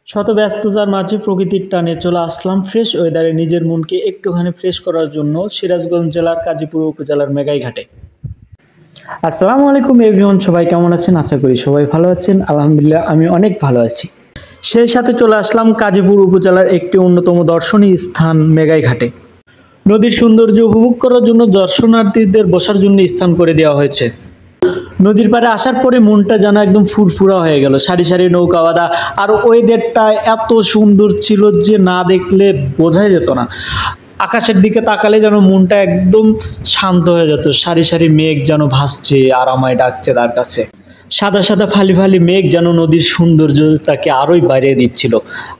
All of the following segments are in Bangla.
শত ব্যস্ততার মাঝে প্রকৃতির টানে চলে আসলাম ফ্রেশ ওয়েদারে নিজের মনকে একটুখানি ফ্রেশ করার জন্য সিরাজগঞ্জ জেলার কাজীপুর উপজেলার মেঘাইঘাটে। আসসালামু আলাইকুম এভরিওয়ান, সবাই কেমন আছেন? আশা করি সবাই ভালো আছেন। আলহামদুলিল্লাহ আমি অনেক ভালো আছি। সেই সাথে চলে আসলাম কাজীপুর উপজেলার একটি অন্যতম দর্শনীয় স্থান মেঘাইঘাটে। নদীর সৌন্দর্য উপভোগ করার জন্য দর্শনার্থীদের বসার জন্য স্থান করে দেওয়া হয়েছে। নদীর পাড়ে আসার পরে মনটা যেন একদম ফুরফুরা হয়ে গেল। সারি সারি নৌকা বাঁধা, আর ওয়েদারটা এত সুন্দর ছিল যে না দেখলে বোঝাই যেত না। আকাশের দিকে তাকালে যেন মনটা একদম শান্ত হয়ে যেত। সারি সারি মেঘ যেন ভাসছে আর আমায় ডাকছে তার কাছে। সাদা সাদা ফালি ফালি মেঘ যেন নদীর সৌন্দর্যটাকে আরোই বাড়িয়ে দিচ্ছিল,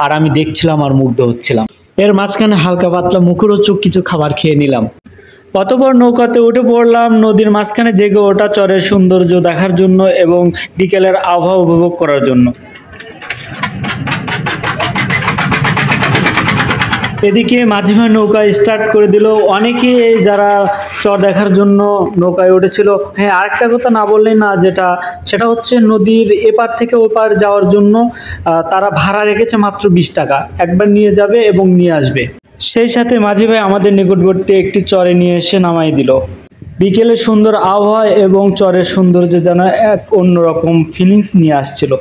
আর আমি দেখছিলাম আর মুগ্ধ হচ্ছিলাম। এর মাঝখানে হালকা পাতলা মুখরোচক কিছু খাবার খেয়ে নিলাম। অতঃপর নৌকাতে উঠে পড়লাম নদীর মাঝখানে জেগে ওঠা চরের সৌন্দর্য দেখার জন্য এবং বিকেলের আবহাওয়া উপভোগ করার জন্য। এদিকে মাঝি ভাই নৌকা স্টার্ট করে দিল। অনেকে যারা চর দেখার জন্য নৌকায় উঠেছিল। হ্যাঁ, আরেকটা কথা না বললেই না, সেটা হচ্ছে নদীর এপার থেকে ওপার যাওয়ার জন্য তারা ভাড়া রেখেছে মাত্র 20 টাকা। একবার নিয়ে যাবে এবং নিয়ে আসবে। সেই সাথে মাঝি ভাই আমাদের নিকটবর্তী একটি চরে নিয়ে এসে নামাই দিল। বিকেলে সুন্দর আবহাওয়া এবং চরের সৌন্দর্য যেন এক অন্যরকম ফিলিংস নিয়ে আসছিল।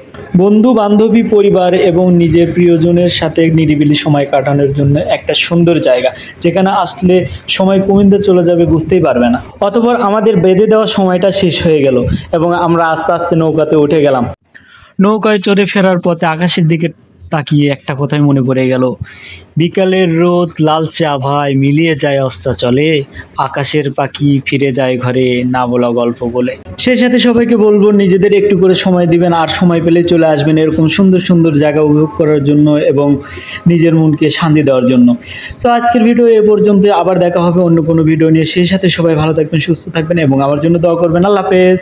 বন্ধু বান্ধবী পরিবার এবং নিজের প্রিয়জনের সাথে নিরিবিলি সময় কাটানোর জন্য একটা সুন্দর জায়গা, যেখানে আসলে সময় কমিয়ে চলে যাবে বুঝতেই পারবে না। অতঃপর আমাদের বেঁধে দেওয়া সময়টা শেষ হয়ে গেল এবং আমরা আস্তে আস্তে নৌকাতে উঠে গেলাম। নৌকায় চড়ে ফেরার পথে আকাশের দিকে তাকিয়ে একটা কথাই মনে পড়ে গেল। বিকালের রোদ লালচে আভায় মিলিয়ে যায় অস্তাচলে, আকাশের পাখি ফিরে যায় ঘরে না বলা গল্প বলে। সেই সাথে সবাইকে বলবো নিজেদের একটু করে সময় দিবেন, আর সময় পেলে চলে আসবেন এরকম সুন্দর সুন্দর জায়গা উপভোগ করার জন্য এবং নিজের মনকে শান্তি দেওয়ার জন্য। সো আজকের ভিডিও এ পর্যন্ত, আবার দেখা হবে অন্য কোনো ভিডিও নিয়ে। সেই সাথে সবাই ভালো থাকবেন, সুস্থ থাকবেন এবং আমার জন্য দোয়া করবেন। আল্লাহ হাফেজ।